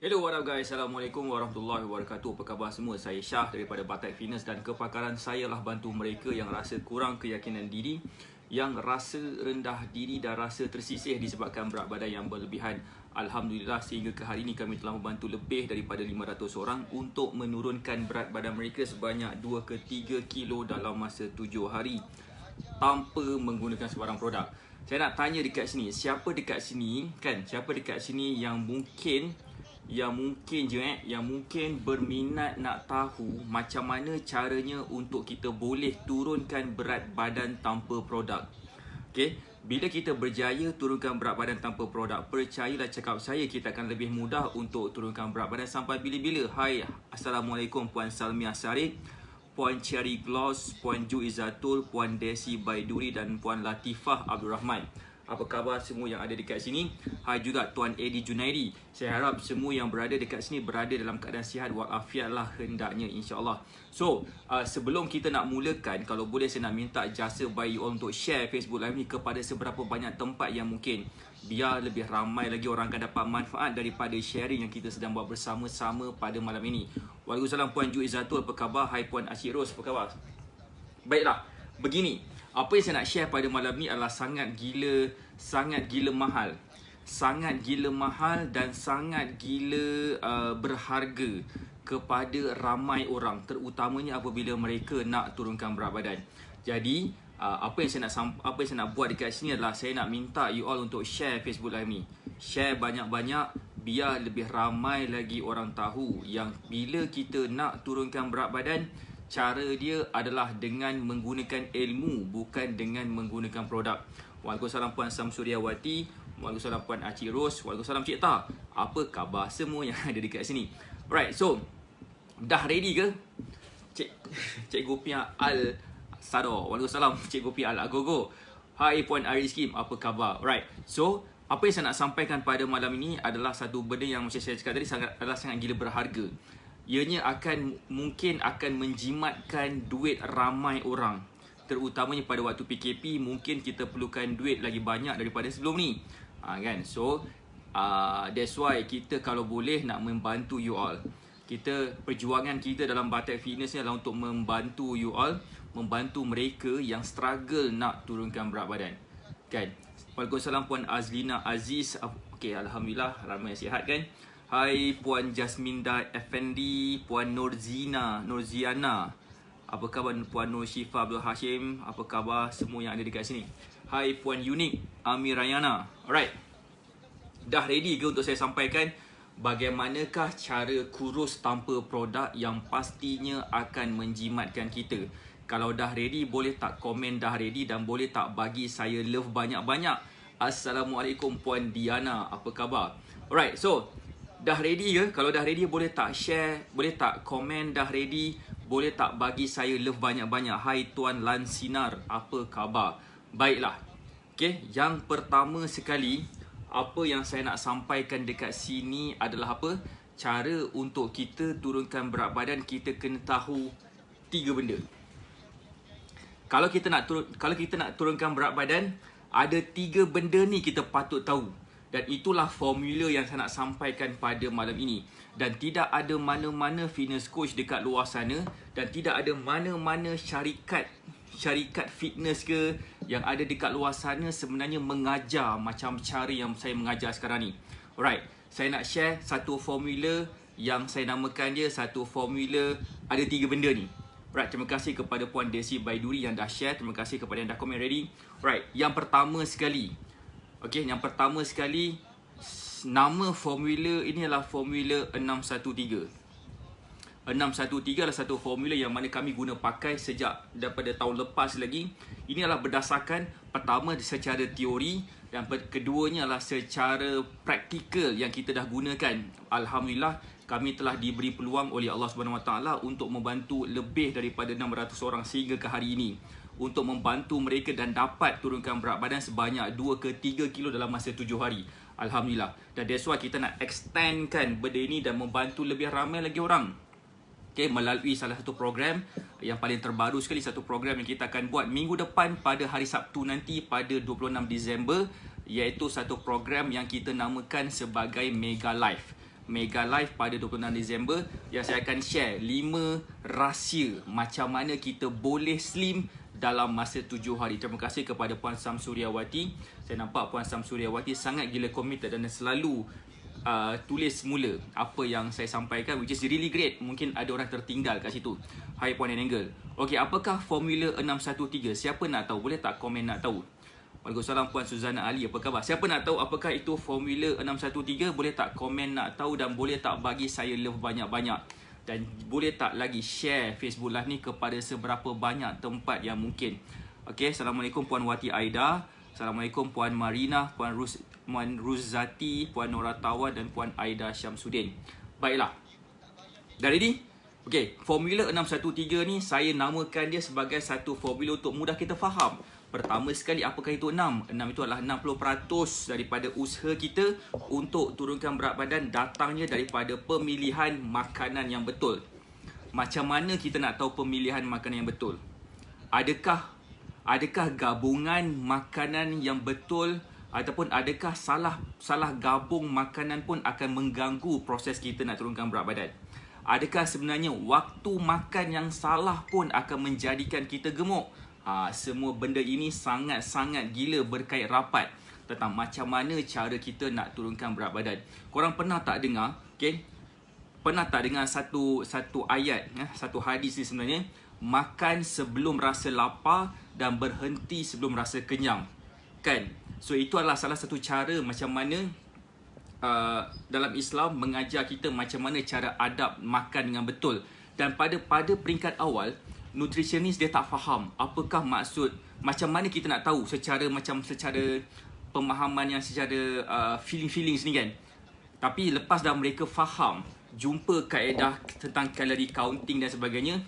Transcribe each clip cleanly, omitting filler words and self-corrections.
Hello, what up guys? Assalamualaikum warahmatullahi wabarakatuh. Apa khabar semua? Saya Syah daripada Batak Fitness dan kepakaran saya lah bantu mereka yang rasa kurang keyakinan diri, yang rasa rendah diri dan rasa tersisih disebabkan berat badan yang berlebihan. Alhamdulillah sehingga ke hari ini kami telah membantu lebih daripada 500 orang untuk menurunkan berat badan mereka sebanyak 2 ke 3 kilo dalam masa 7 hari tanpa menggunakan sebarang produk. Saya nak tanya dekat sini, siapa dekat sini yang mungkin berminat nak tahu macam mana caranya untuk kita boleh turunkan berat badan tanpa produk. Okey, bila kita berjaya turunkan berat badan tanpa produk, percayalah cakap saya, kita akan lebih mudah untuk turunkan berat badan sampai bila-bila. Hai, Assalamualaikum Puan Salmiah Sarip, Puan Cherry Gloss, Puan Ju Izzatul, Puan Desi Baiduri dan Puan Latifah Abdul Rahman. Apa khabar semua yang ada dekat sini? Hai juga Tuan Eddie Junaidi. Saya harap semua yang berada dekat sini berada dalam keadaan sihat walafiat lah hendaknya, insyaAllah. So, sebelum kita nak mulakan, kalau boleh saya nak minta jasa by you all untuk share Facebook Live ni kepada seberapa banyak tempat yang mungkin, biar lebih ramai lagi orang akan dapat manfaat daripada sharing yang kita sedang buat bersama-sama pada malam ini. Waalaikumsalam Puan Ju Izzatul, apa khabar? Hai Puan Asyik Ros, apa khabar? Baiklah, begini, apa yang saya nak share pada malam ni adalah sangat gila mahal. Sangat gila mahal dan sangat gila berharga kepada ramai orang, terutamanya apabila mereka nak turunkan berat badan. Jadi, apa yang saya nak buat dekat sini adalah saya nak minta you all untuk share Facebook Live ni. Share banyak-banyak biar lebih ramai lagi orang tahu yang bila kita nak turunkan berat badan, cara dia adalah dengan menggunakan ilmu, bukan dengan menggunakan produk. Waalaikumsalam Puan Samsuriawati, waalaikumsalam Puan Acik Ros, waalaikumsalam Cik Ta. Apa khabar semua yang ada dekat sini? Alright, so dah ready ke? Cikgu Pia Al Sado, waalaikumsalam Cikgu Pia Al Agogo. Hai Puan Aris Kim, apa khabar? Alright, so apa yang saya nak sampaikan pada malam ini adalah satu benda yang macam saya cakap tadi adalah sangat gila berharga. Ianya mungkin akan menjimatkan duit ramai orang, terutamanya pada waktu PKP. Mungkin kita perlukan duit lagi banyak daripada sebelum ni, kan? So that's why kita kalau boleh nak membantu you all. Perjuangan kita dalam Batak Fitness ni adalah untuk membantu you all, membantu mereka yang struggle nak turunkan berat badan, kan? Waalaikumsalam Puan Azlina Aziz. Okay, Alhamdulillah ramai yang sihat, kan? Hai Puan Jasminda Effendi, Puan Nurziana, apa khabar Puan Nur Syifa Abdul Hashim, apa khabar semua yang ada dekat sini? Hai Puan Unik Amirayana. Alright, dah ready ke untuk saya sampaikan bagaimanakah cara kurus tanpa produk yang pastinya akan menjimatkan kita? Kalau dah ready, boleh tak komen dah ready dan boleh tak bagi saya love banyak-banyak? Assalamualaikum Puan Diana, apa khabar? Alright, so dah ready ke? Kalau dah ready, boleh tak share, boleh tak komen dah ready, boleh tak bagi saya love banyak-banyak? Hai Tuan Lansinar, apa khabar? Baiklah. Okay, yang pertama sekali, apa yang saya nak sampaikan dekat sini adalah apa? Cara untuk kita turunkan berat badan, kita kena tahu 3 benda. Kalau kita nak turunkan berat badan, ada 3 benda ni kita patut tahu. Dan itulah formula yang saya nak sampaikan pada malam ini. Dan tidak ada mana-mana fitness coach dekat luar sana, dan tidak ada mana-mana syarikat fitness ke yang ada dekat luar sana sebenarnya mengajar macam cara yang saya mengajar sekarang ni. Alright, saya nak share satu formula yang saya namakan dia satu formula ada 3 benda ni. Alright, terima kasih kepada Puan Desi Baiduri yang dah share. Terima kasih kepada yang dah komen ready. Alright, yang pertama sekali, nama formula ini adalah formula 613. 613 adalah satu formula yang mana kami guna pakai sejak daripada tahun lepas lagi. Ini adalah berdasarkan, pertama secara teori, dan keduanya adalah secara praktikal yang kita dah gunakan. Alhamdulillah, kami telah diberi peluang oleh Allah SWT untuk membantu lebih daripada 600 orang sehingga ke hari ini, untuk membantu mereka dan dapat turunkan berat badan sebanyak 2 ke 3 kilo dalam masa 7 hari. Alhamdulillah. Dan that's why kita nak extendkan benda ini dan membantu lebih ramai lagi orang. Okay, melalui salah satu program yang paling terbaru sekali, satu program yang kita akan buat minggu depan pada hari Sabtu nanti pada 26 Disember, iaitu satu program yang kita namakan sebagai Mega Life. Mega Live pada 26 Disember yang saya akan share 5 rahsia macam mana kita boleh slim dalam masa 7 hari. Terima kasih kepada Puan Samsuriawati. Saya nampak Puan Samsuriawati sangat gila committed dan selalu tulis semula apa yang saya sampaikan, which is really great. Mungkin ada orang tertinggal kat situ. Hai Puan Angle. Okey, apakah Formula 613? Siapa nak tahu? Boleh tak komen nak tahu? Waalaikumsalam Puan Suzana Ali, apa khabar? Siapa nak tahu apakah itu Formula 613? Boleh tak komen nak tahu dan boleh tak bagi saya love banyak-banyak? Dan boleh tak lagi share Facebook Live ni kepada seberapa banyak tempat yang mungkin. Okey, Assalamualaikum Puan Wati Aida. Assalamualaikum Puan Marina, Puan Ruzati, Puan Nora Tawan dan Puan Aida Syamsuddin. Baiklah. Dah ready? Okey, Formula 613 ni saya namakan dia sebagai satu formula untuk mudah kita faham. Pertama sekali, apakah itu 6? 6 itu adalah 60% daripada usaha kita untuk turunkan berat badan datangnya daripada pemilihan makanan yang betul. Macam mana kita nak tahu pemilihan makanan yang betul? Adakah gabungan makanan yang betul ataupun adakah salah gabung makanan pun akan mengganggu proses kita nak turunkan berat badan? Adakah sebenarnya waktu makan yang salah pun akan menjadikan kita gemuk? Semua benda ini sangat-sangat gila berkait rapat tentang macam mana cara kita nak turunkan berat badan. Korang pernah tak dengar, okay? Pernah tak dengar satu ayat, satu hadis ni sebenarnya, makan sebelum rasa lapar dan berhenti sebelum rasa kenyang, kan? So itu adalah salah satu cara macam mana dalam Islam mengajar kita macam mana cara adab makan dengan betul. Dan pada peringkat awal, nutritionist dia tak faham apakah maksud, macam mana kita nak tahu secara pemahaman yang secara feelings ni kan. Tapi lepas dah mereka faham, jumpa kaedah tentang kalori counting dan sebagainya,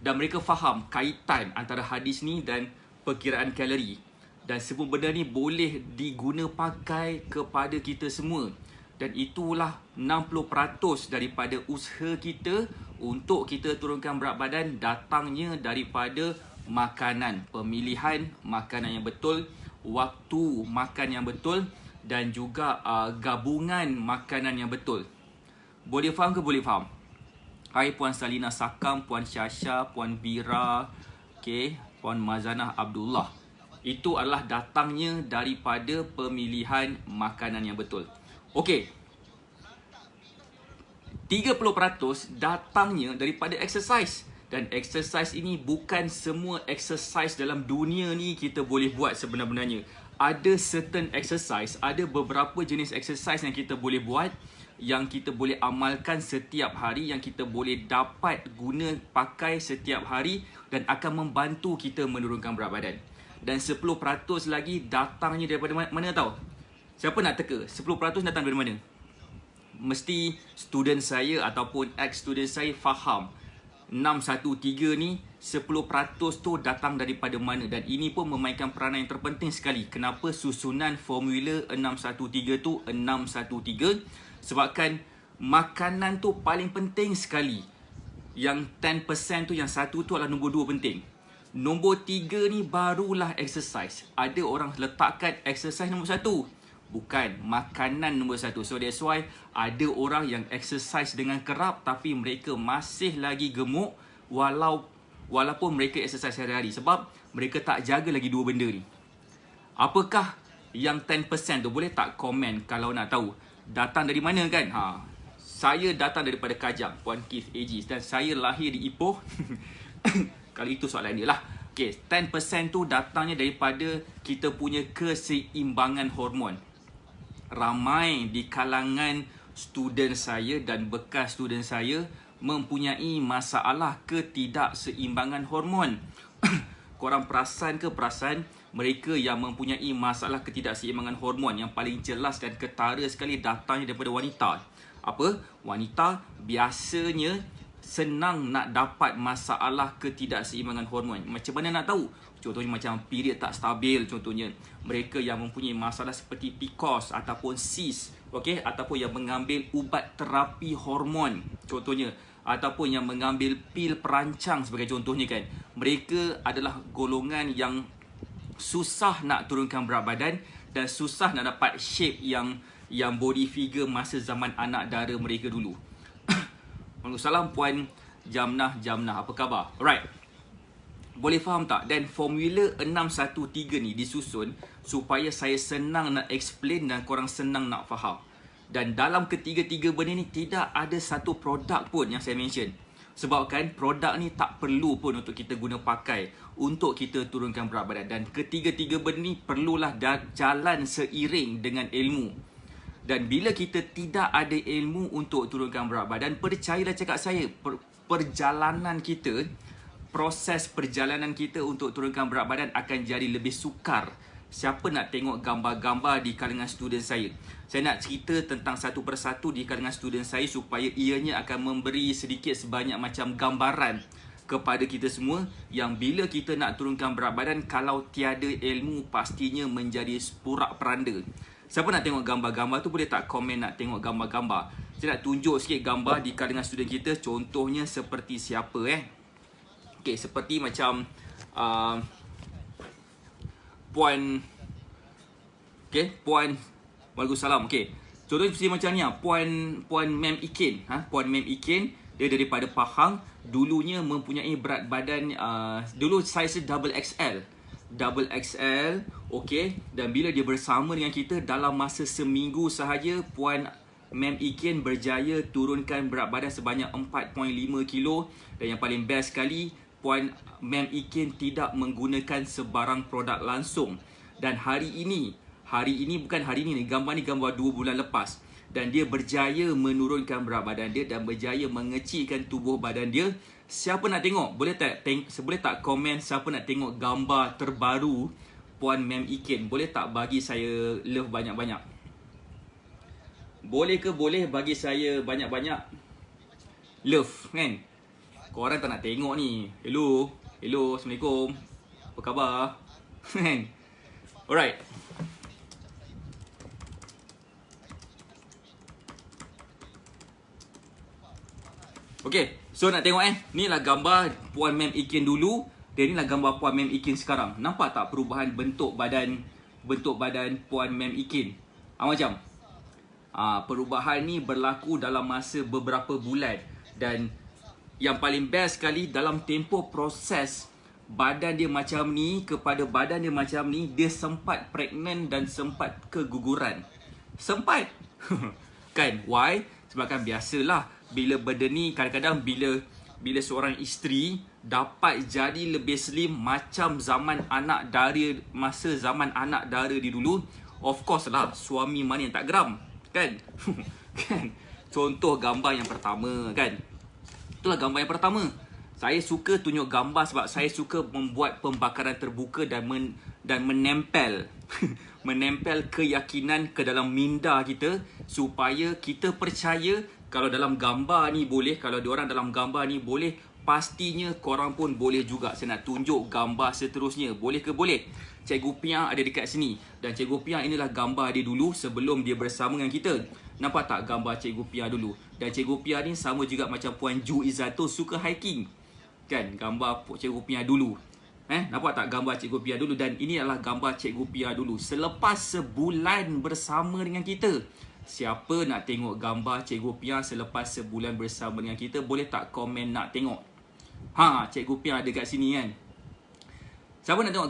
dan mereka faham kaitan antara hadis ni dan perkiraan kalori, dan semua benda ni boleh diguna pakai kepada kita semua. Dan itulah 60% daripada usaha kita untuk kita turunkan berat badan datangnya daripada makanan. Pemilihan makanan yang betul, waktu makan yang betul dan juga gabungan makanan yang betul. Boleh faham ke boleh faham? Hai Puan Salina Sakam, Puan Syasha, Puan Bira, okay, Puan Mazanah Abdullah. Itu adalah datangnya daripada pemilihan makanan yang betul. Okey. 30% datangnya daripada exercise. Dan exercise ini bukan semua exercise dalam dunia ni kita boleh buat sebenar-benarnya. Ada certain exercise, ada beberapa jenis exercise yang kita boleh buat, yang kita boleh amalkan setiap hari, yang kita boleh dapat guna pakai setiap hari dan akan membantu kita menurunkan berat badan. Dan 10% lagi datangnya daripada mana tahu? Siapa nak teka? 10% datang dari mana? Mesti student saya ataupun ex-student saya faham 613 ni 10% tu datang daripada mana. Dan ini pun memainkan peranan yang terpenting sekali. Kenapa susunan formula 613 tu 613? Sebabkan makanan tu paling penting sekali. Yang 10% tu, yang satu tu adalah nombor 2 penting. Nombor 3 ni barulah exercise. Ada orang letakkan exercise nombor 1. Bukan, makanan nombor 1. So that's why ada orang yang exercise dengan kerap tapi mereka masih lagi gemuk walaupun mereka exercise hari-hari. Sebab mereka tak jaga lagi 2 benda ni. Apakah yang 10% tu? Boleh tak komen kalau nak tahu? Datang dari mana kan? Saya datang daripada Kajang, Puan Keith AG. Dan saya lahir di Ipoh. Kalau itu soalan dia lah. Okay, 10% tu datangnya daripada kita punya keseimbangan hormon. Ramai di kalangan student saya dan bekas student saya mempunyai masalah ketidakseimbangan hormon. Korang perasan ke mereka yang mempunyai masalah ketidakseimbangan hormon yang paling jelas dan ketara sekali datangnya daripada wanita. Apa? Wanita biasanya senang nak dapat masalah ketidakseimbangan hormon. Macam mana nak tahu? Contohnya macam period tak stabil, contohnya. Mereka yang mempunyai masalah seperti PCOS ataupun cyst, okay? Ataupun yang mengambil ubat terapi hormon, contohnya. Ataupun yang mengambil pil perancang sebagai contohnya kan. Mereka adalah golongan yang susah nak turunkan berat badan dan susah nak dapat shape yang yang body figure masa zaman anak dara mereka dulu. Waalaikumsalam Puan Jamnah, apa khabar? Alright. Boleh faham tak? Dan formula 613 ni disusun supaya saya senang nak explain dan korang senang nak faham. Dan dalam ketiga-tiga benda ni tidak ada satu produk pun yang saya mention. Sebabkan produk ni tak perlu pun untuk kita guna pakai untuk kita turunkan berat badan. Dan ketiga-tiga benda ni perlulah jalan seiring dengan ilmu. Dan bila kita tidak ada ilmu untuk turunkan berat badan, percayalah cakap saya, perjalanan kita, proses perjalanan kita untuk turunkan berat badan akan jadi lebih sukar. Siapa nak tengok gambar-gambar di kalangan student saya? Saya nak cerita tentang satu persatu di kalangan student saya supaya ianya akan memberi sedikit sebanyak macam gambaran kepada kita semua yang bila kita nak turunkan berat badan, kalau tiada ilmu pastinya menjadi porak peranda. Siapa nak tengok gambar-gambar tu boleh tak komen nak tengok gambar-gambar? Saya nak tunjuk sikit gambar di kalangan student kita. Contohnya seperti siapa Okay, seperti macam Puan Waalaikumsalam. Okay, contohnya seperti macam ni Puan Mem Ikin. Puan Mem Ikin, dia daripada Pahang. Dulunya mempunyai berat badan dulu saiz double XL. Okay. Dan bila dia bersama dengan kita, dalam masa seminggu sahaja Puan Mem Ikin berjaya turunkan berat badan sebanyak 4.5 kilo. Dan yang paling best sekali, Puan Mem Ikin tidak menggunakan sebarang produk langsung. Dan hari ini bukan hari ini, gambar ni gambar 2 bulan lepas. Dan dia berjaya menurunkan berat badan dia dan berjaya mengecilkan tubuh badan dia. Siapa nak tengok? Boleh tak komen siapa nak tengok gambar terbaru Puan Mem Ikin? Boleh tak bagi saya love banyak-banyak? Boleh ke boleh bagi saya banyak-banyak love, kan? Korang tak nak tengok ni. Hello, Assalamualaikum. Apa khabar? Alright. Okay, so nak tengok ni lah gambar Puan Mem Ikin dulu. Dan ni lah gambar Puan Mem Ikin sekarang. Nampak tak perubahan bentuk badan Puan Mem Ikin? Macam perubahan ni berlaku dalam masa beberapa bulan. Dan yang paling best sekali, dalam tempoh proses badan dia macam ni kepada badan dia macam ni, dia sempat pregnant dan sempat keguguran. Sempat. Kan? Why? Sebabkan biasalah bila benda ni, kadang-kadang bila seorang isteri dapat jadi lebih slim macam masa zaman anak dara di dulu, of course lah, suami mana yang tak geram, kan? Kan? Contoh gambar yang pertama, kan? Itulah gambar yang pertama. Saya suka tunjuk gambar sebab saya suka membuat pembakaran terbuka dan menempel menempel keyakinan ke dalam minda kita supaya kita percaya kalau dalam gambar ni boleh, kalau diorang dalam gambar ni boleh, pastinya korang pun boleh juga. Saya nak tunjuk gambar seterusnya. Boleh ke boleh? Cikgu Pia ada dekat sini. Dan Cikgu Pia inilah gambar dia dulu sebelum dia bersama dengan kita. Nampak tak gambar Cikgu Pia dulu? Dan Cikgu Pia ni sama juga macam Puan Ju Izzatul, suka hiking. Kan? Gambar Cikgu Pia dulu. Nampak tak gambar Cikgu Pia dulu? Dan ini adalah gambar Cikgu Pia dulu selepas sebulan bersama dengan kita. Siapa nak tengok gambar Cikgu Pia selepas sebulan bersama dengan kita? Boleh tak komen nak tengok? Cikgu Pia ada kat sini, kan? Siapa nak tengok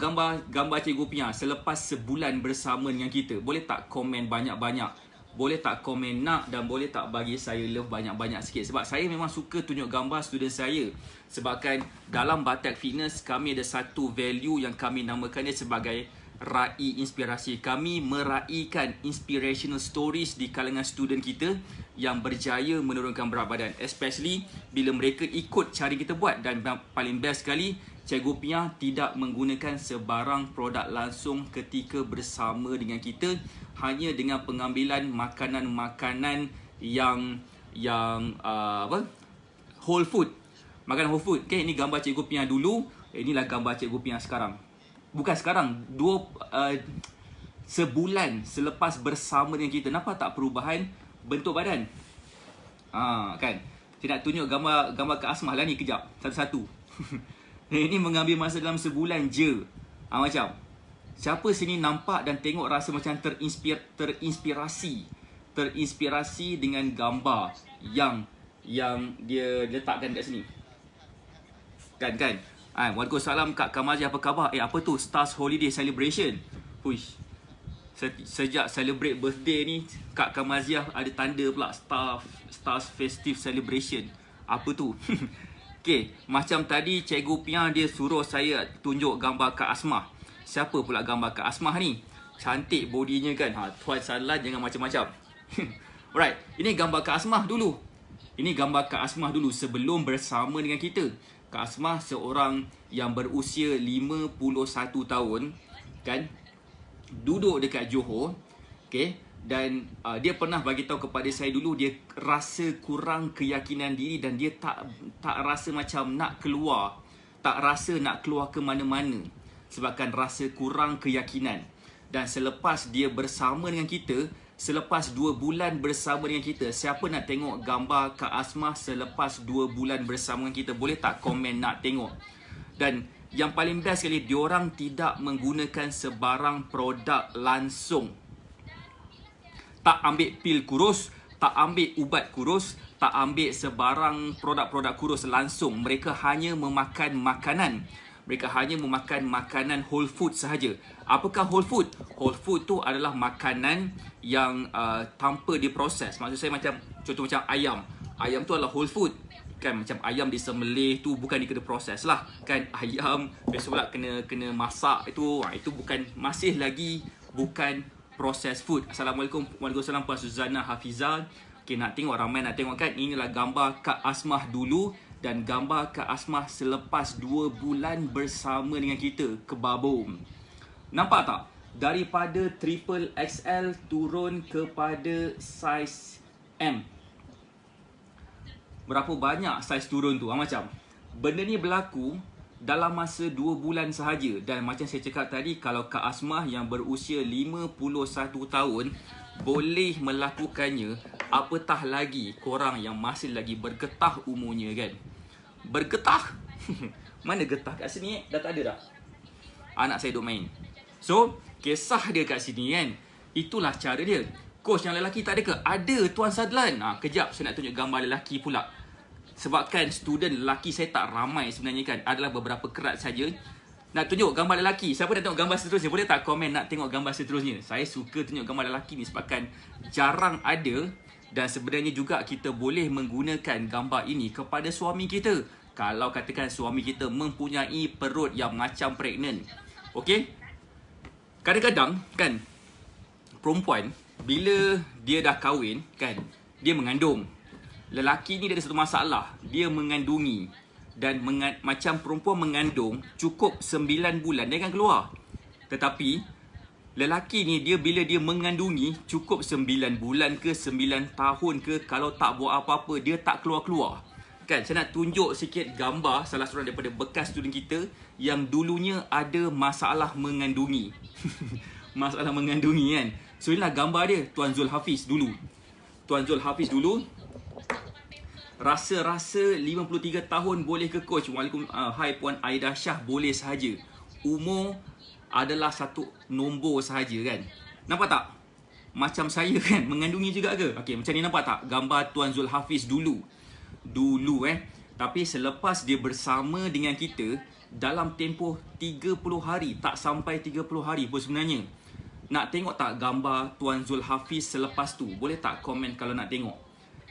gambar Cikgu Pia selepas sebulan bersama dengan kita? Boleh tak komen banyak-banyak? Boleh tak komen nak, dan boleh tak bagi saya love banyak-banyak sikit? Sebab saya memang suka tunjuk gambar student saya. Sebabkan dalam Batak Fitness, kami ada satu value yang kami namakan dia sebagai raih inspirasi. Kami meraihkan inspirational stories di kalangan student kita yang berjaya menurunkan berat badan. Especially bila mereka ikut cara kita buat. Dan paling best sekali, Cikgu Pia tidak menggunakan sebarang produk langsung ketika bersama dengan kita, hanya dengan pengambilan makanan-makanan yang whole food. Makanan whole food. Okay, ini gambar Cikgu Pia dulu. Inilah gambar Cikgu Pia sekarang. Bukan sekarang, sebulan selepas bersama dengan kita. Nampak tak perubahan bentuk badan? Kan? Saya nak tunjuk gambar ke Asmah lah ni kejap, satu-satu. Ini mengambil masa dalam sebulan je. Macam siapa sini nampak dan tengok rasa macam terinspirasi terinspirasi dengan gambar yang dia letakkan kat sini. Kan? Waalaikumsalam Kak Kamazi, apa khabar? Apa tu? Stars Holiday Celebration. Huish. Sejak celebrate birthday ni, Kak Kamaziah ada tanda pula Stars Festive Celebration. Apa tu? Okay, macam tadi Cikgu Pia dia suruh saya tunjuk gambar Kak Asmah. Siapa pula gambar Kak Asmah ni? Cantik bodinya kan? Tuan Salan jangan macam-macam. Alright, ini gambar Kak Asmah dulu. Ini gambar Kak Asmah dulu sebelum bersama dengan kita. Kak Asmah seorang yang berusia 51 tahun, kan? Duduk dekat Johor, okay? Dan dia pernah bagi tahu kepada saya dulu dia rasa kurang keyakinan diri dan dia tak rasa macam nak keluar, tak rasa nak keluar ke mana-mana sebabkan rasa kurang keyakinan. Dan selepas dia bersama dengan kita, selepas 2 bulan bersama dengan kita, siapa nak tengok gambar Kak Asmah selepas 2 bulan bersama dengan kita? Boleh tak komen nak tengok? Dan yang paling best sekali, diorang tidak menggunakan sebarang produk langsung. Tak ambil pil kurus, tak ambil ubat kurus, tak ambil sebarang produk-produk kurus langsung. Mereka hanya memakan makanan. Mereka hanya memakan makanan whole food sahaja. Apakah whole food? Whole food tu adalah makanan yang tanpa diproses. Maksud saya macam, contoh macam ayam. Ayam tu adalah whole food. Kan macam ayam disembelih tu bukan kena proses lah. Kan ayam besok pula kena masak itu bukan, masih lagi bukan processed food. Assalamualaikum. Waalaikumsalam Puan Suzana Hafizah. Okay, nak tengok, ramai nak tengok kan. Inilah gambar Kak Asmah dulu dan gambar Kak Asmah selepas 2 bulan bersama dengan kita. Kebabum. Nampak tak? Daripada triple XL turun kepada saiz M. Berapa banyak saiz turun tu? Macam benda ni berlaku dalam masa 2 bulan sahaja. Dan macam saya cakap tadi, kalau Kak Asmah yang berusia 51 tahun boleh melakukannya, apatah lagi korang yang masih lagi bergetah umurnya kan? Bergetah? Mana getah kat sini? Dah tak ada dah. Anak saya duk main. So, kisah dia kat sini kan, itulah cara dia. Coach yang lelaki tak ada ke? Ada Tuan Sadlan. Kejap saya nak tunjuk gambar lelaki pula. Sebabkan student lelaki saya tak ramai sebenarnya kan. Adalah beberapa kerat saja. Nak tunjuk gambar lelaki. Siapa nak tengok gambar seterusnya? Boleh tak komen nak tengok gambar seterusnya? Saya suka tunjuk gambar lelaki ni sebabkan jarang ada. Dan sebenarnya juga kita boleh menggunakan gambar ini kepada suami kita. Kalau katakan suami kita mempunyai perut yang macam pregnant. Okey? Kadang-kadang kan perempuan bila dia dah kahwin kan, dia mengandung. Lelaki ni dia ada satu masalah, dia mengandungi. Dan macam perempuan mengandung cukup 9 bulan dia akan keluar. Tetapi lelaki ni dia bila dia mengandungi cukup 9 bulan ke 9 tahun ke, kalau tak buat apa-apa dia tak keluar-keluar. Kan saya nak tunjuk sikit gambar salah seorang daripada bekas student kita yang dulunya ada masalah mengandungi. Masalah mengandungi kan. So inilah gambar dia, Tuan Zul Hafiz dulu. Tuan Zul Hafiz dulu. Rasa-rasa 53 tahun boleh ke coach? Hai Puan Aida Shah, boleh sahaja. Umur adalah satu nombor sahaja kan. Nampak tak? Macam saya kan, mengandungi juga ke? Okey, macam ni nampak tak? Gambar Tuan Zul Hafiz dulu. Tapi selepas dia bersama dengan kita dalam tempoh 30 hari, tak sampai 30 hari pun sebenarnya. Nak tengok tak gambar Tuan Zul Hafiz selepas tu? Boleh tak komen kalau nak tengok?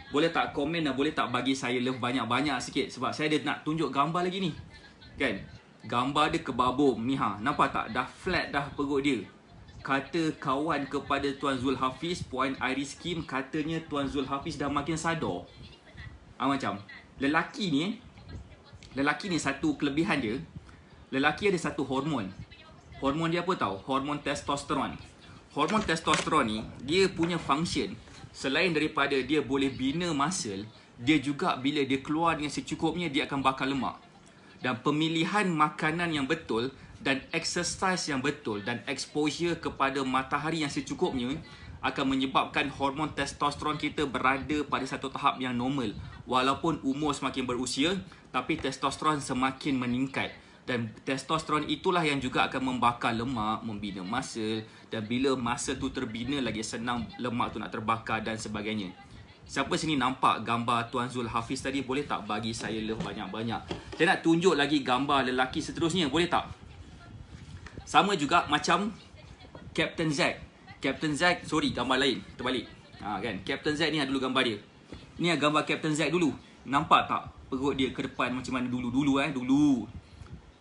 Boleh tak komen dan boleh tak bagi saya love banyak-banyak sikit? Sebab saya ada nak tunjuk gambar lagi ni. Kan? Gambar dia kebabum ni nampak tak? Dah flat dah perut dia. Kata kawan kepada Tuan Zul Hafiz, Puan Iris Kim, katanya Tuan Zul Hafiz dah makin sadar. Macam lelaki ni satu kelebihan dia. Lelaki ada satu hormon. Hormon dia apa tahu? Hormon testosteron. Hormon testosteron ni dia punya function, selain daripada dia boleh bina muscle, dia juga bila dia keluar dengan secukupnya dia akan bakar lemak. Dan pemilihan makanan yang betul dan exercise yang betul dan exposure kepada matahari yang secukupnya akan menyebabkan hormon testosteron kita berada pada satu tahap yang normal. Walaupun umur semakin berusia, tapi testosteron semakin meningkat. Dan testosteron itulah yang juga akan membakar lemak, membina muscle. Dan bila muscle tu terbina, lagi senang lemak tu nak terbakar dan sebagainya. Siapa sini nampak gambar Tuan Zul Hafiz tadi? Boleh tak bagi saya love banyak-banyak? Saya nak tunjuk lagi gambar lelaki seterusnya. Boleh tak? Sama juga macam Captain Zack. Captain Zack, sorry gambar lain, terbalik. Kan, Captain Zack ni ada dulu gambar dia. Ni gambar Captain Zack dulu. Nampak tak perut dia ke depan macam mana dulu dulu.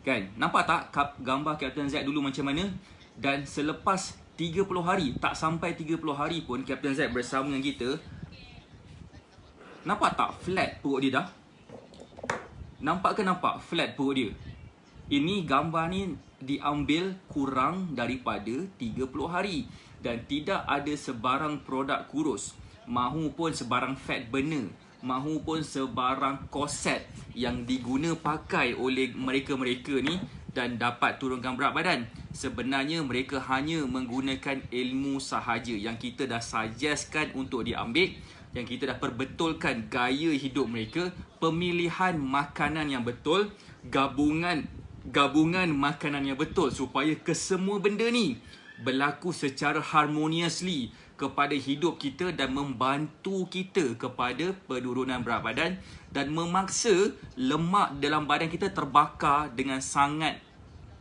Kan? Nampak tak gambar Captain Zack dulu macam mana? Dan selepas 30 hari, tak sampai 30 hari pun Captain Zack bersama dengan kita. Nampak tak flat perut dia dah? Nampak ke nampak flat perut dia? Ini gambar ni diambil kurang daripada 30 hari. Dan tidak ada sebarang produk kurus, mahupun sebarang fat burner, mahupun sebarang korset yang diguna pakai oleh mereka-mereka ni dan dapat turunkan berat badan. Sebenarnya mereka hanya menggunakan ilmu sahaja yang kita dah suggestkan untuk diambil, yang kita dah perbetulkan gaya hidup mereka, pemilihan makanan yang betul, gabungan makanan yang betul supaya kesemua benda ni berlaku secara harmoniously kepada hidup kita dan membantu kita kepada penurunan berat badan dan memaksa lemak dalam badan kita terbakar dengan sangat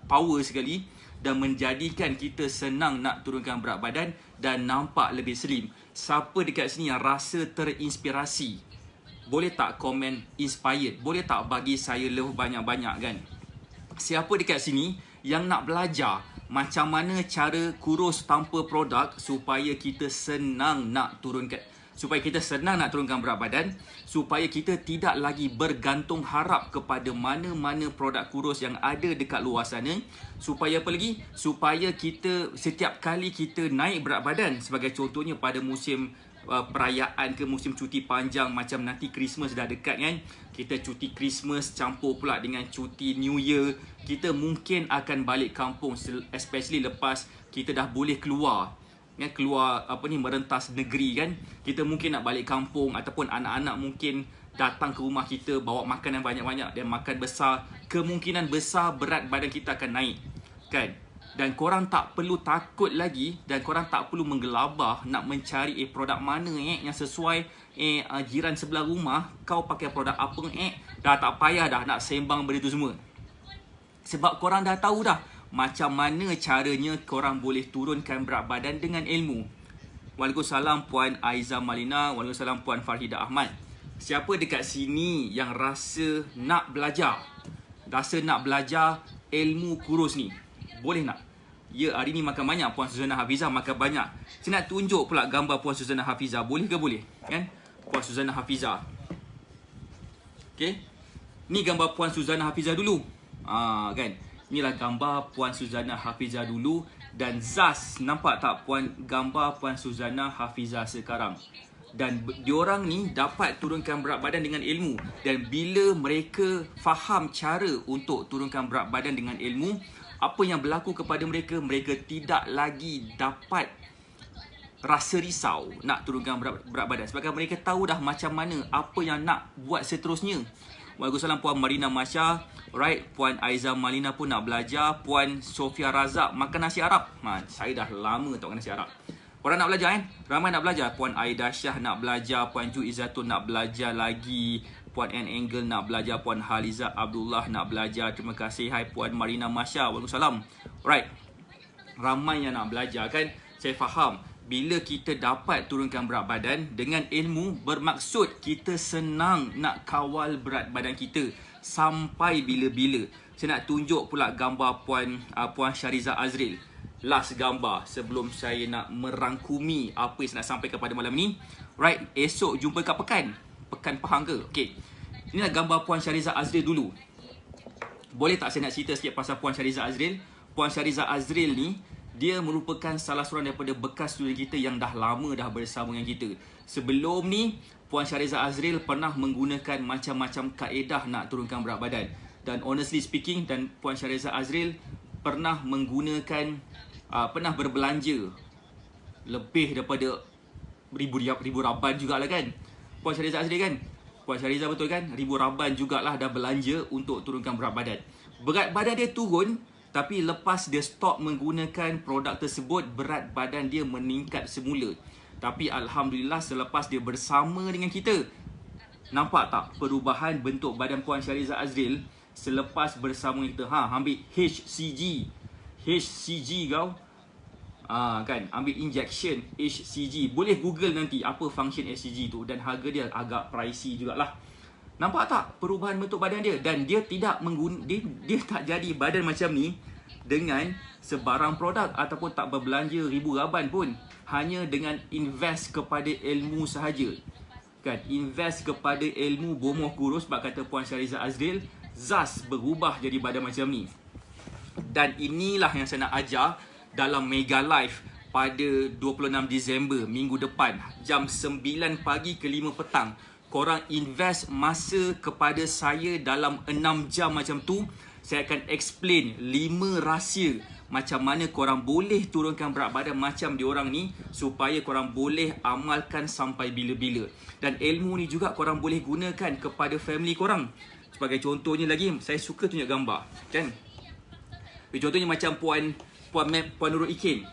power sekali dan menjadikan kita senang nak turunkan berat badan dan nampak lebih slim. Siapa dekat sini yang rasa terinspirasi? Boleh tak komen inspired? Boleh tak bagi saya love banyak-banyak kan? Siapa dekat sini yang nak belajar macam mana cara kurus tanpa produk supaya kita senang nak turunkan berat badan, supaya kita tidak lagi bergantung harap kepada mana-mana produk kurus yang ada dekat luar sana, supaya apa lagi? Supaya kita setiap kali kita naik berat badan, sebagai contohnya pada musim perayaan ke musim cuti panjang macam nanti Christmas dah dekat kan, kita cuti Christmas campur pula dengan cuti New Year, kita mungkin akan balik kampung, especially lepas kita dah boleh keluar kan, merentas negeri kan, kita mungkin nak balik kampung ataupun anak-anak mungkin datang ke rumah kita bawa makanan banyak-banyak dan makan besar, kemungkinan besar berat badan kita akan naik kan. Dan korang tak perlu takut lagi dan korang tak perlu menggelabah nak mencari produk mana yang sesuai jiran sebelah rumah, kau pakai produk apa dah tak payah dah nak sembang benda tu semua. Sebab korang dah tahu dah macam mana caranya korang boleh turunkan berat badan dengan ilmu. Waalaikumsalam Puan Aiza Malina, waalaikumsalam Puan Farhida Ahmad. Siapa dekat sini yang rasa nak belajar? Rasa nak belajar ilmu kurus ni? Boleh nak? Ya, hari ni makan banyak Puan Suzana Hafizah, makan banyak. Saya nak tunjuk pula gambar Puan Suzana Hafizah. Boleh ke boleh? Kan? Puan Suzana Hafizah. Okay. Ni gambar Puan Suzana Hafizah dulu. Kan? Inilah gambar Puan Suzana Hafizah dulu. Dan Zaz, nampak tak gambar Puan Suzana Hafizah sekarang? Dan diorang ni dapat turunkan berat badan dengan ilmu. Dan bila mereka faham cara untuk turunkan berat badan dengan ilmu, apa yang berlaku kepada mereka? Mereka tidak lagi dapat rasa risau nak turunkan berat badan. Sebab mereka tahu dah macam mana, apa yang nak buat seterusnya. Waalaikumsalam Puan Marina Masya. Alright, Puan Aiza Malina pun nak belajar. Puan Sofia Razak makan nasi Arab. Saya dah lama tak makan nasi Arab. Korang nak belajar kan? Ramai nak belajar. Puan Aida Syah nak belajar. Puan Ju Izzatun nak belajar lagi. Puan N. Engel nak belajar. Puan Haliza Abdullah nak belajar. Terima kasih. Hai Puan Marina Masya. Waalaikumsalam. Alright. Ramai yang nak belajar kan? Saya faham. Bila kita dapat turunkan berat badan dengan ilmu, bermaksud kita senang nak kawal berat badan kita sampai bila-bila. Saya nak tunjuk pula gambar Puan Syariza Azril. Last gambar sebelum saya nak merangkumi apa yang saya nak sampaikan pada malam ni. Right, esok jumpa kat Pekan Pahang ke? Okay. Inilah gambar Puan Syariza Azril dulu. Boleh tak saya nak cerita sikit pasal Puan Syariza Azril? Puan Syariza Azril ni, dia merupakan salah seorang daripada bekas student kita yang dah lama dah bersama dengan kita. Sebelum ni, Puan Syariza Azril pernah menggunakan macam-macam kaedah nak turunkan berat badan. Dan honestly speaking, dan Puan Syariza Azril pernah menggunakan, pernah berbelanja lebih daripada ribu raban jugalah kan. Puan Syariza Azril kan? Puan Syariza betul kan? Ribu raban jugalah dah belanja untuk turunkan berat badan. Berat badan dia turun, tapi lepas dia stop menggunakan produk tersebut, berat badan dia meningkat semula. Tapi Alhamdulillah selepas dia bersama dengan kita, nampak tak perubahan bentuk badan Puan Shahriza Azril selepas bersama kita? Ambil HCG. HCG kau. Kan, ambil injection HCG. Boleh Google nanti apa function HCG tu, dan harga dia agak pricey jugalah. Nampak tak perubahan bentuk badan dia? Dan dia tidak dia tak jadi badan macam ni dengan sebarang produk ataupun tak berbelanja ribu raban pun. Hanya dengan invest kepada ilmu sahaja. Kan, invest kepada ilmu bomoh kurus, sebab kata Puan Shahriza Azril, Zaz berubah jadi badan macam ni. Dan inilah yang saya nak ajar dalam Mega Live pada 26 Disember minggu depan, jam 9 pagi ke 5 petang. Korang invest masa kepada saya dalam 6 jam macam tu. Saya akan explain 5 rahsia macam mana korang boleh turunkan berat badan macam diorang ni, supaya korang boleh amalkan sampai bila-bila. Dan ilmu ni juga korang boleh gunakan kepada family korang. Sebagai contohnya lagi, saya suka tunjuk gambar, kan? Contohnya macam Puan Nurul Ikin.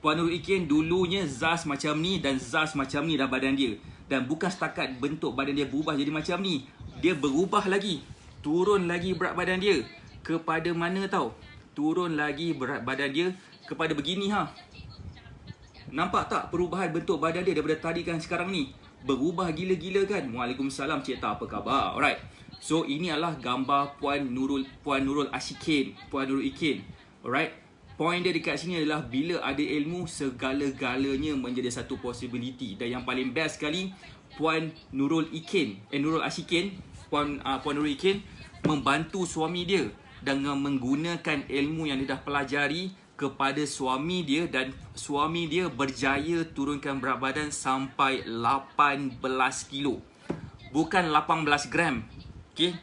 Puan Nurul Ikin dulunya Zaz macam ni dan Zaz macam ni dah badan dia. Dan bukan setakat bentuk badan dia berubah jadi macam ni, dia berubah lagi, turun lagi berat badan dia kepada mana tau? Turun lagi berat badan dia kepada begini. Nampak tak perubahan bentuk badan dia daripada tadi kan sekarang ni? Berubah gila-gila kan? Waalaikumsalam Cik Ta, apa khabar? Alright. So ini adalah gambar Puan Nurul Ikin. Alright. Point dia dekat sini adalah bila ada ilmu, segala-galanya menjadi satu possibility. Dan yang paling best sekali, Puan Nurul Ikin membantu suami dia dengan menggunakan ilmu yang dia dah pelajari kepada suami dia, dan suami dia berjaya turunkan berat badan sampai 18 kilo. Bukan 18 gram. Okay?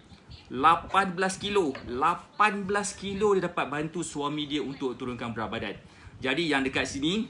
18 kilo. 18 kilo dia dapat bantu suami dia untuk turunkan berat badan. Jadi yang dekat sini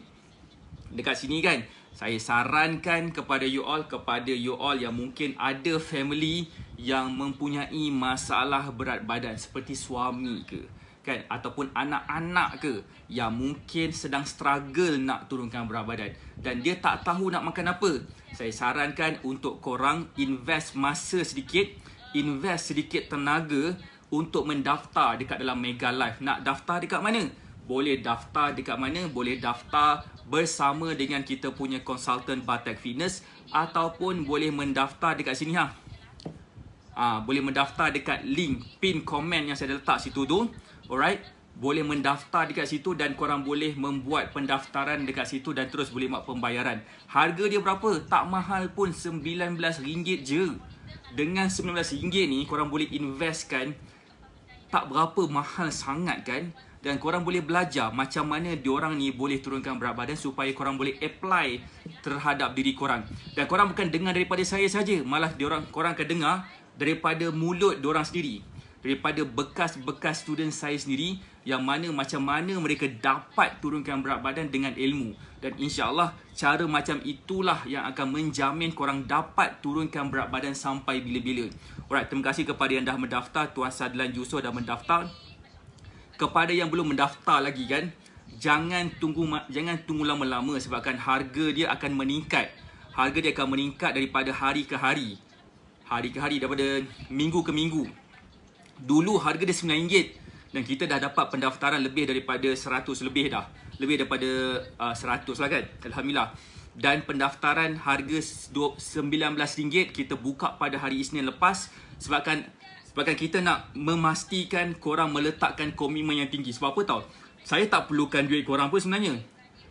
kan, saya sarankan kepada you all yang mungkin ada family yang mempunyai masalah berat badan seperti suami ke, kan, ataupun anak-anak ke, yang mungkin sedang struggle nak turunkan berat badan dan dia tak tahu nak makan apa. Saya sarankan untuk korang invest masa sedikit, invest sedikit tenaga untuk mendaftar dekat dalam Mega Live. Nak daftar dekat mana? Boleh daftar dekat mana? Boleh daftar bersama dengan kita punya konsultan Batek Fitness, ataupun boleh mendaftar dekat sini boleh mendaftar dekat link pin komen yang saya letak situ tu. Alright, boleh mendaftar dekat situ dan korang boleh membuat pendaftaran dekat situ dan terus boleh buat pembayaran. Harga dia berapa? Tak mahal pun, RM19 je. Dengan RM19 ni korang boleh investkan, tak berapa mahal sangat kan? Dan korang boleh belajar macam mana diorang ni boleh turunkan berat badan supaya korang boleh apply terhadap diri korang. Dan korang bukan dengar daripada saya saja, malah korang akan dengar daripada mulut diorang sendiri, daripada bekas-bekas student saya sendiri, yang mana macam mana mereka dapat turunkan berat badan dengan ilmu. Dan insya-Allah cara macam itulah yang akan menjamin korang dapat turunkan berat badan sampai bila-bila. Alright, terima kasih kepada yang dah mendaftar. Tuan Sadlan Yusof dah mendaftar. Kepada yang belum mendaftar lagi kan, jangan tunggu lama-lama, sebabkan harga dia akan meningkat. Harga dia akan meningkat daripada hari ke hari. Daripada minggu ke minggu. Dulu harga dia RM9 dan kita dah dapat pendaftaran lebih daripada 100 lebih dah. Lebih daripada 100 lah kan. Alhamdulillah. Dan pendaftaran harga RM19 kita buka pada hari Isnin lepas, sebabkan kita nak memastikan korang meletakkan komitmen yang tinggi. Sebab apa tau? Saya tak perlukan duit korang pun sebenarnya,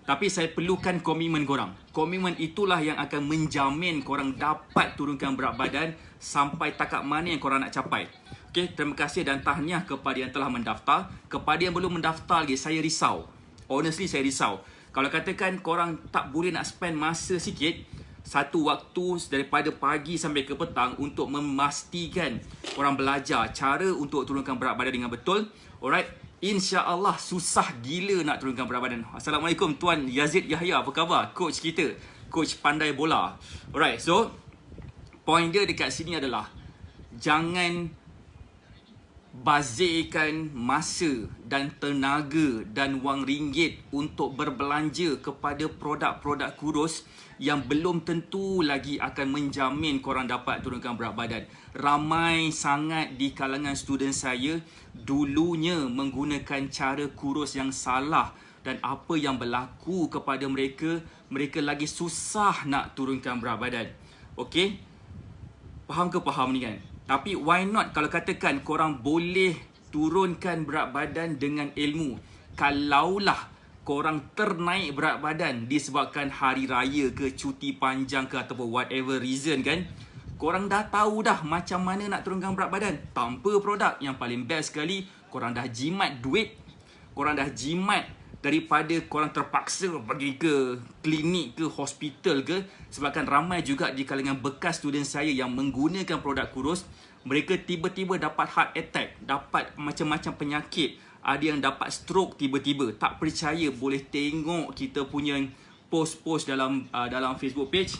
tapi saya perlukan komitmen korang. Komitmen itulah yang akan menjamin korang dapat turunkan berat badan sampai takat mana yang korang nak capai. Okay, terima kasih dan tahniah kepada yang telah mendaftar. Kepada yang belum mendaftar lagi, saya risau. Honestly, saya risau. Kalau katakan korang tak boleh nak spend masa sikit, satu waktu daripada pagi sampai ke petang untuk memastikan korang belajar cara untuk turunkan berat badan dengan betul. Alright, insya-Allah susah gila nak turunkan berat badan. Assalamualaikum Tuan Yazid Yahya, apa khabar? Coach kita, coach pandai bola. Alright, so point dia dekat sini adalah jangan bazirkan masa dan tenaga dan wang ringgit untuk berbelanja kepada produk-produk kurus yang belum tentu lagi akan menjamin korang dapat turunkan berat badan. Ramai sangat di kalangan student saya dulunya menggunakan cara kurus yang salah, dan apa yang berlaku kepada mereka, mereka lagi susah nak turunkan berat badan. Okey? Faham ke faham ni kan? Tapi why not kalau katakan korang boleh turunkan berat badan dengan ilmu. Kalaulah korang ternaik berat badan disebabkan hari raya ke, cuti panjang ke, ataupun whatever reason kan, korang dah tahu dah macam mana nak turunkan berat badan tanpa produk. Yang paling best sekali, korang dah jimat duit, korang dah jimat daripada korang terpaksa pergi ke klinik ke hospital ke. Sebabkan ramai juga di kalangan bekas student saya yang menggunakan produk kurus, mereka tiba-tiba dapat heart attack, dapat macam-macam penyakit, ada yang dapat stroke tiba-tiba. Tak percaya, boleh tengok kita punya post-post dalam Facebook page,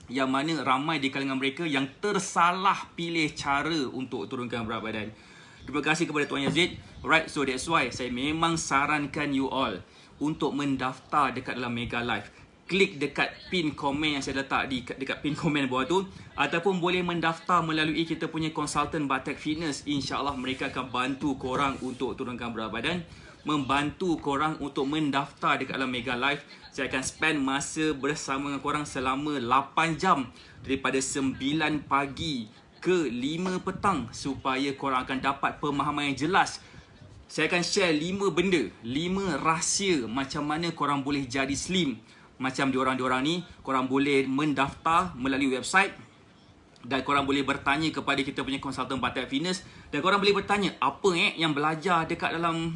yang mana ramai di kalangan mereka yang tersalah pilih cara untuk turunkan berat badan. Terima kasih kepada Tuan Yazid. Alright, so that's why saya memang sarankan you all untuk mendaftar dekat dalam Mega Life. Klik dekat pin komen yang saya letak dekat pin komen bawah tu, ataupun boleh mendaftar melalui kita punya konsultan Batek Fitness. InsyaAllah mereka akan bantu korang untuk turunkan berat badan, membantu korang untuk mendaftar dekat dalam Mega Life. Saya akan spend masa bersama dengan korang selama 8 jam daripada 9 pagi ke 5 petang supaya korang akan dapat pemahaman yang jelas. Saya akan share 5 benda, 5 rahsia macam mana korang boleh jadi slim. Macam diorang ni, korang boleh mendaftar melalui website dan korang boleh bertanya kepada kita punya konsultan Batek Fitness, dan korang boleh bertanya apa yang belajar dekat dalam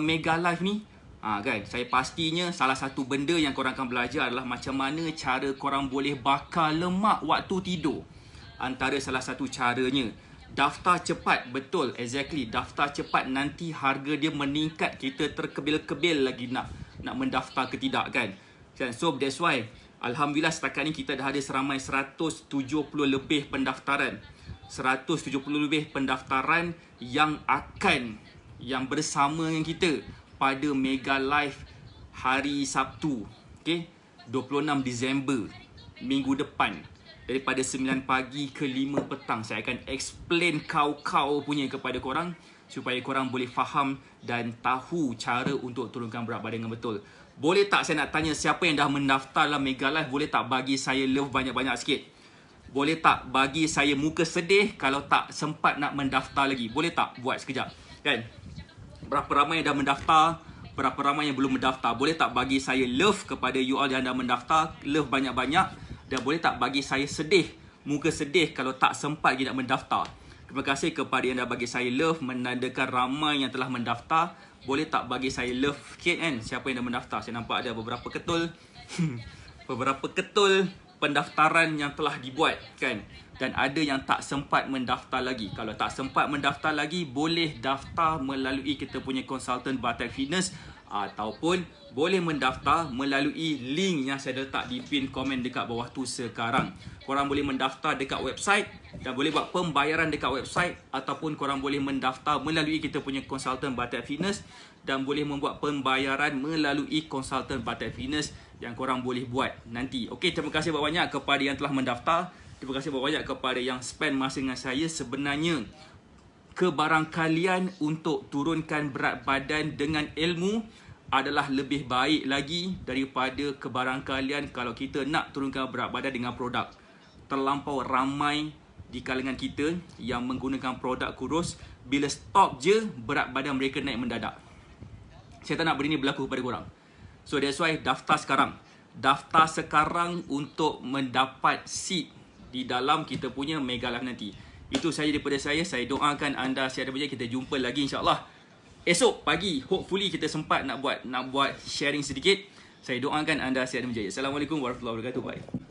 Mega Life ni. Kan, saya pastinya salah satu benda yang korang akan belajar adalah macam mana cara korang boleh bakar lemak waktu tidur. Antara salah satu caranya, daftar cepat. Betul, exactly, daftar cepat. Nanti harga dia meningkat, kita terkebil-kebil lagi nak mendaftar ke tidak kan. So that's why alhamdulillah setakat ni kita dah ada seramai 170 lebih pendaftaran. 170 lebih pendaftaran yang bersama dengan kita pada Mega Live hari Sabtu, okay? 26 Disember, minggu depan, daripada 9 pagi ke 5 petang. Saya akan explain kau punya kepada korang supaya korang boleh faham dan tahu cara untuk turunkan berat badan dengan betul. Boleh tak saya nak tanya siapa yang dah mendaftar dalam Mega Live, boleh tak bagi saya love banyak-banyak sikit? Boleh tak bagi saya muka sedih kalau tak sempat nak mendaftar lagi? Boleh tak buat sekejap? Kan? Berapa ramai yang dah mendaftar? Berapa ramai yang belum mendaftar? Boleh tak bagi saya love kepada you all yang dah mendaftar? Love banyak-banyak. Dan boleh tak bagi saya sedih, muka sedih kalau tak sempat lagi nak mendaftar? Terima kasih kepada yang dah bagi saya love, menandakan ramai yang telah mendaftar. Boleh tak bagi saya love sikit kan, siapa yang dah mendaftar? Saya nampak ada beberapa ketul beberapa ketul pendaftaran yang telah dibuat kan. Dan ada yang tak sempat mendaftar lagi. Kalau tak sempat mendaftar lagi, boleh daftar melalui kita punya konsultan Batek Fitness, ataupun boleh mendaftar melalui link yang saya letak di pin komen dekat bawah tu sekarang. Korang boleh mendaftar dekat website dan boleh buat pembayaran dekat website, ataupun korang boleh mendaftar melalui kita punya konsultan Batek Fitness dan boleh membuat pembayaran melalui konsultan Batek Fitness yang korang boleh buat nanti. Okey, terima kasih banyak kepada yang telah mendaftar. Terima kasih banyak kepada yang spend masa dengan saya. Sebenarnya kebarangkalian untuk turunkan berat badan dengan ilmu adalah lebih baik lagi daripada kebarangkalian kalau kita nak turunkan berat badan dengan produk. Terlampau ramai di kalangan kita yang menggunakan produk kurus, bila stop je berat badan mereka naik mendadak. Saya tak nak benda ni berlaku kepada korang. So that's why daftar sekarang. Daftar sekarang untuk mendapat seat di dalam kita punya Mega Live nanti. Itu sahaja daripada saya. Saya doakan anda sihat dan berjaya. Kita jumpa lagi insya-Allah esok pagi. Hopefully kita sempat nak buat sharing sedikit. Saya doakan anda sihat dan berjaya. Assalamualaikum warahmatullahi wabarakatuh. Bye.